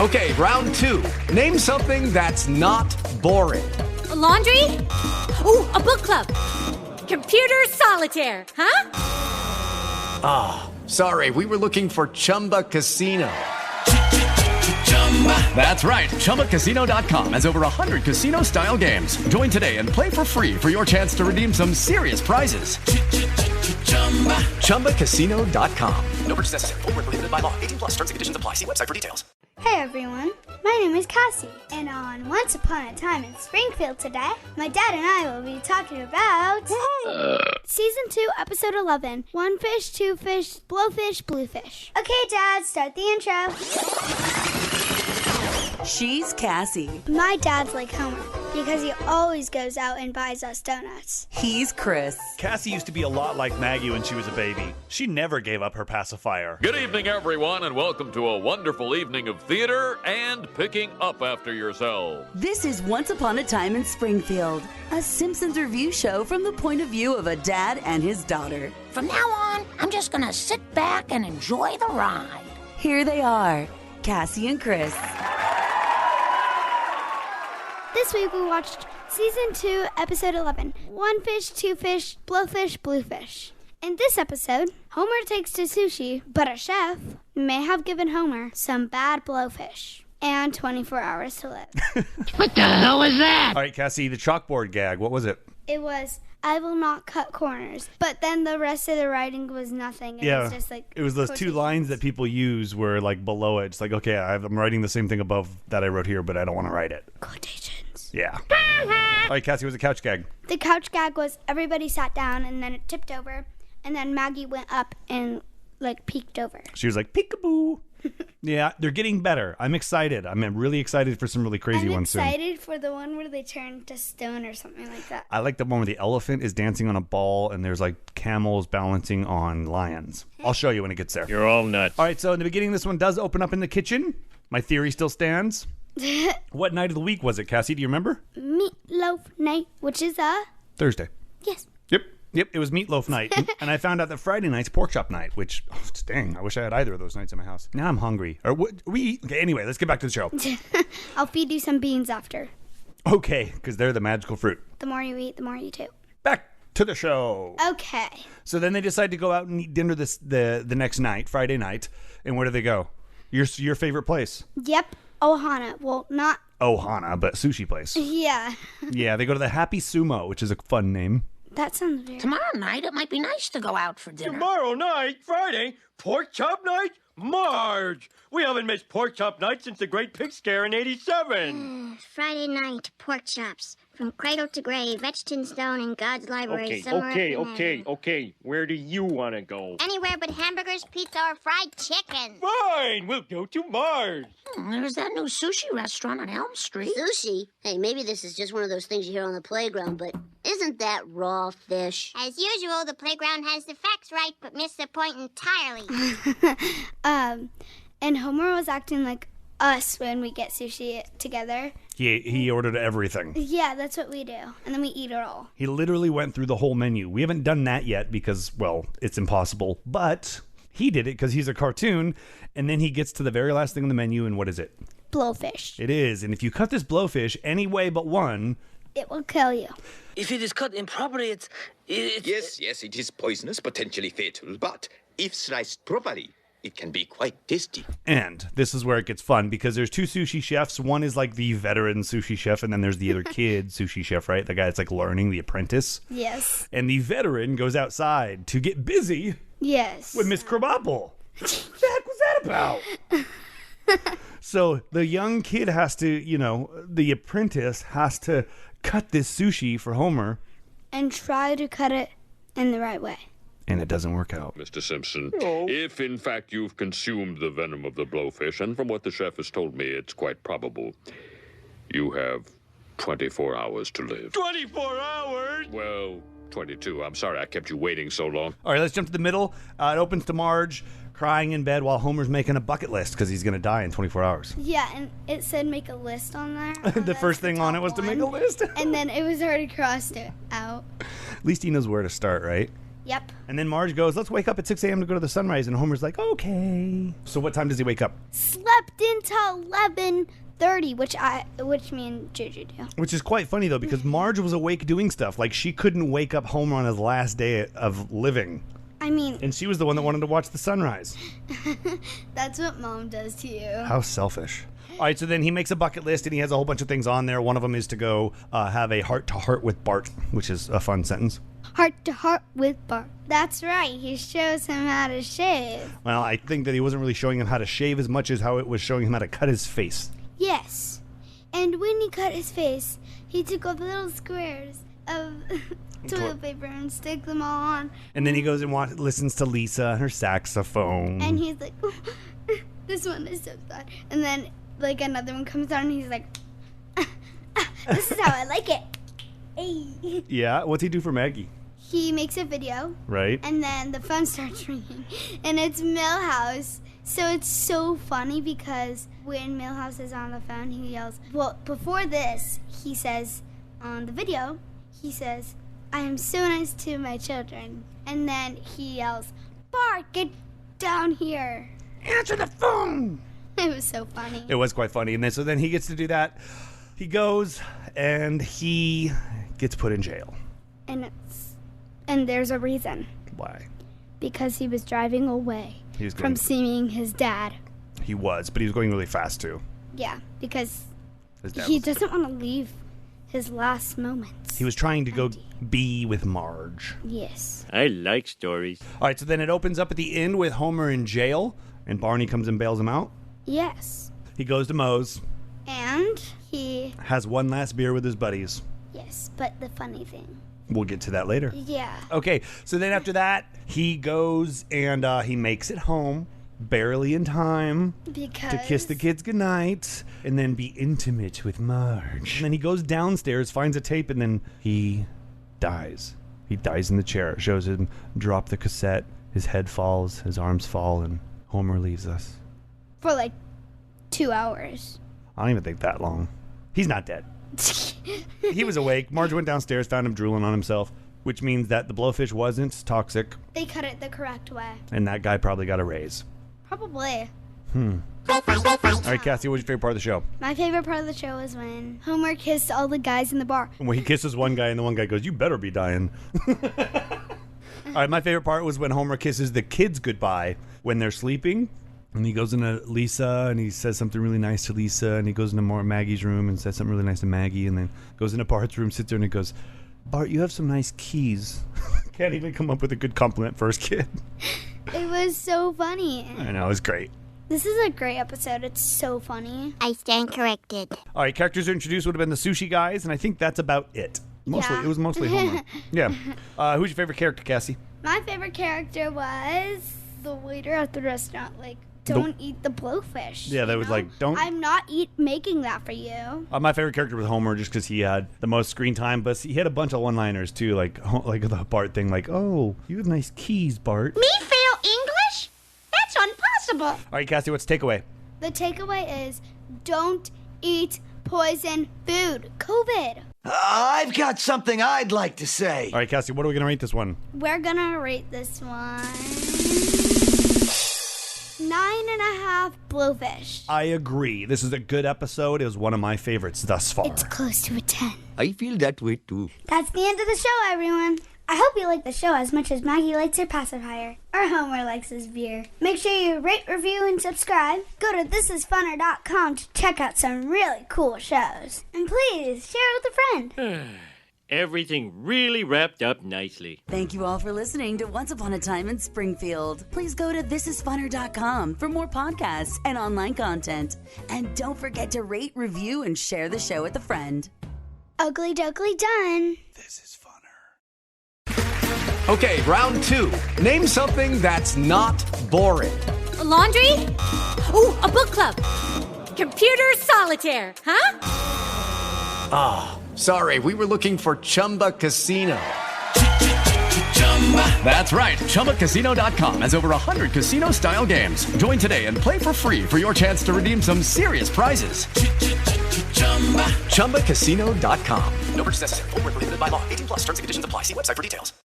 Okay, round 2. Name something that's not boring. A laundry? Ooh, a book club. Computer solitaire, huh? Ah, sorry, we were looking for Chumba Casino. That's right, ChumbaCasino.com has over 100 casino-style games. Join today and play for free for your chance to redeem some serious prizes. ChumbaCasino.com. No purchase necessary. Void where prohibited by law. 18 plus. Terms and conditions apply. See website for details. Hey everyone, my name is Cassie, and on Once Upon a Time in Springfield today, my dad and I will be talking about Season 2, Episode 11, One Fish, Two Fish, Blowfish, Bluefish. Okay, Dad, start the intro. She's Cassie. My dad's like Homer, because he always goes out and buys us donuts. He's Chris. Cassie used to be a lot like Maggie when she was a baby. She never gave up her pacifier. Good evening, everyone, and welcome to a wonderful evening of theater and picking up after yourselves. This is Once Upon a Time in Springfield, a Simpsons review show from the point of view of a dad and his daughter. From now on, I'm just gonna sit back and enjoy the ride. Here they are, Cassie and Chris. This week we watched Season 2, Episode 11, One Fish, Two Fish, Blowfish, Bluefish. In this episode, Homer takes to sushi, but a chef may have given Homer some bad blowfish and 24 hours to live. What the hell was that? All right, Cassie, the chalkboard gag, what was it? It was, I will not cut corners. But then the rest of the writing was nothing. It was just like it was those two lines that people use were like below it. It's like, okay, I'm writing the same thing above that I wrote here, but I don't want to write it. Quotations. Yeah. All right, Cassie, what's the couch gag? The couch gag was everybody sat down and then it tipped over. And then Maggie went up and like peeked over. She was like, peekaboo. Yeah, they're getting better. I'm excited. I'm really excited for some really crazy ones soon. I'm excited for the one where they turn to stone or something like that. I like the one where the elephant is dancing on a ball and there's like camels balancing on lions. I'll show you when it gets there. You're all nuts. All right, so in the beginning, this one does open up in the kitchen. My theory still stands. What night of the week was it, Cassie? Do you remember? Meatloaf night, which is Thursday. Yes. Yep, it was meatloaf night. And I found out that Friday night's pork chop night, which, dang, I wish I had either of those nights in my house. Now I'm hungry. Or what we eat? Okay, anyway, let's get back to the show. I'll feed you some beans after. Okay, because they're the magical fruit. The more you eat, the more you do. Back to the show. Okay. So then they decide to go out and eat dinner the next night, Friday night. And where do they go? Your favorite place? Yep. Ohana. Well, not Ohana, but sushi place. Yeah. Yeah, they go to the Happy Sumo, which is a fun name. That sounds very... Tomorrow night, it might be nice to go out for dinner. Tomorrow night, Friday, pork chop night? Marge! We haven't missed pork chop night since the Great Pig Scare in '87. Friday night, pork chops. From cradle to grave, etched in stone in God's library. Okay. Where do you want to go? Anywhere but hamburgers, pizza, or fried chicken. Fine, we'll go to Mars. There's that new sushi restaurant on Elm Street. Sushi? Hey, maybe this is just one of those things you hear on the playground, but isn't that raw fish? As usual, the playground has the facts right, but missed the point entirely. And Homer was acting like us when we get sushi together. He ordered everything. Yeah, that's what we do. And then we eat it all. He literally went through the whole menu. We haven't done that yet because, well, it's impossible. But he did it because he's a cartoon. And then he gets to the very last thing on the menu, and what is it? Blowfish. It is. And if you cut this blowfish any way but one, it will kill you. If it is cut improperly, it's... Yes, it is poisonous, potentially fatal. But if sliced properly, it can be quite tasty. And this is where it gets fun because there's two sushi chefs. One is like the veteran sushi chef, and then there's the other kid sushi chef, right? The guy that's like learning, the apprentice. Yes. And the veteran goes outside to get busy. Yes. With Miss Krabappel. What the heck was that about? So the young kid has to, the apprentice has to cut this sushi for Homer. And try to cut it in the right way. And it doesn't work out. Mr. Simpson, if in fact you've consumed the venom of the blowfish, and from what the chef has told me, it's quite probable, you have 24 hours to live. 24 hours? Well, 22. I'm sorry I kept you waiting so long. All right, let's jump to the middle. It opens to Marge crying in bed while Homer's making a bucket list because he's going to die in 24 hours. Yeah, and it said make a list on there. The first thing on it was to make a list. And then it was already crossed out. At least he knows where to start, right? Yep. And then Marge goes, let's wake up at 6 a.m. to go to the sunrise. And Homer's like, okay. So what time does he wake up? Slept until 11:30, which me and Juju do. Which is quite funny, though, because Marge was awake doing stuff. Like, she couldn't wake up Homer on his last day of living. I mean... And she was the one that wanted to watch the sunrise. That's what Mom does to you. How selfish. All right, so then he makes a bucket list, and he has a whole bunch of things on there. One of them is to go have a heart-to-heart with Bart, which is a fun sentence. Heart-to-heart with Bart. That's right. He shows him how to shave. Well, I think that he wasn't really showing him how to shave as much as how it was showing him how to cut his face. Yes. And when he cut his face, he took off little squares of toilet paper and stick them all on. And then he goes and listens to Lisa and her saxophone. And he's like, oh, this one is so sad. And then, like, another one comes on and he's like, this is how I like it. Hey. Yeah, what's he do for Maggie? He makes a video. Right. And then the phone starts ringing. And it's Milhouse. So it's so funny because when Milhouse is on the phone, he yells, well, before this, he says on the video, he says, I am so nice to my children. And then he yells, Bart, get down here. Answer the phone. It was so funny. It was quite funny. And so then he gets to do that. He goes and he gets put in jail. And there's a reason. Why? Because he was driving away from seeing his dad. He was, but he was going really fast too. Yeah, because he doesn't want to leave his last moments. He was trying to go be with Marge. Yes. I like stories. All right, so then it opens up at the end with Homer in jail, and Barney comes and bails him out. Yes. He goes to Moe's. And he has one last beer with his buddies. Yes, but the funny thing. We'll get to that later. Yeah. Okay, so then after that, he goes and he makes it home, barely in time to kiss the kids goodnight and then be intimate with Marge. And then he goes downstairs, finds a tape, and then he dies. He dies in the chair. It shows him drop the cassette. His head falls, his arms fall, and Homer leaves us. For like 2 hours. I don't even think that long. He's not dead. He was awake. Marge went downstairs, found him drooling on himself, which means that the blowfish wasn't toxic. They cut it the correct way. And that guy probably got a raise. Probably. All right, Cassie, what's your favorite part of the show? My favorite part of the show is when Homer kissed all the guys in the bar. When he kisses one guy and the one guy goes, you better be dying. All right, my favorite part was when Homer kisses the kids goodbye when they're sleeping. And he goes into Lisa and he says something really nice to Lisa. And he goes into Maggie's room and says something really nice to Maggie. And then goes into Bart's room, sits there and he goes, Bart, you have some nice keys. Can't even come up with a good compliment for his kid. It was so funny. I know, it was great. This is a great episode. It's so funny. I stand corrected. All right, characters introduced would have been the sushi guys. And I think that's about it. Mostly, yeah. It was mostly Homer. Yeah. Who's your favorite character, Cassie? My favorite character was the waiter at the restaurant. Like, don't eat the blowfish. Yeah, that was like, don't. I'm not making that for you. My favorite character was Homer just because he had the most screen time, but he had a bunch of one-liners too, like the Bart thing, like, oh, you have nice keys, Bart. Me fail English? That's impossible. All right, Cassie, what's the takeaway? The takeaway is don't eat poison food. COVID. I've got something I'd like to say. All right, Cassie, what are we going to rate this one? We're going to rate this one 9.5 blowfish. I agree. This is a good episode. It was one of my favorites thus far. It's close to a 10. I feel that way too. That's the end of the show, everyone. I hope you like the show as much as Maggie likes her pacifier, or Homer likes his beer. Make sure you rate, review, and subscribe. Go to thisisfunner.com to check out some really cool shows. And please, share it with a friend. Everything really wrapped up nicely. Thank you all for listening to Once Upon a Time in Springfield. Please go to thisisfunner.com for more podcasts and online content. And don't forget to rate, review, and share the show with a friend. Ugly dougly done. This is funner. Okay, round 2. Name something that's not boring. A laundry? Ooh, a book club. Computer solitaire, huh? Ah, sorry, we were looking for Chumba Casino. That's right, ChumbaCasino.com has over 100 casino-style games. Join today and play for free for your chance to redeem some serious prizes. ChumbaCasino.com. No purchase necessary. Void where prohibited by law. 18+ terms and conditions apply. See website for details.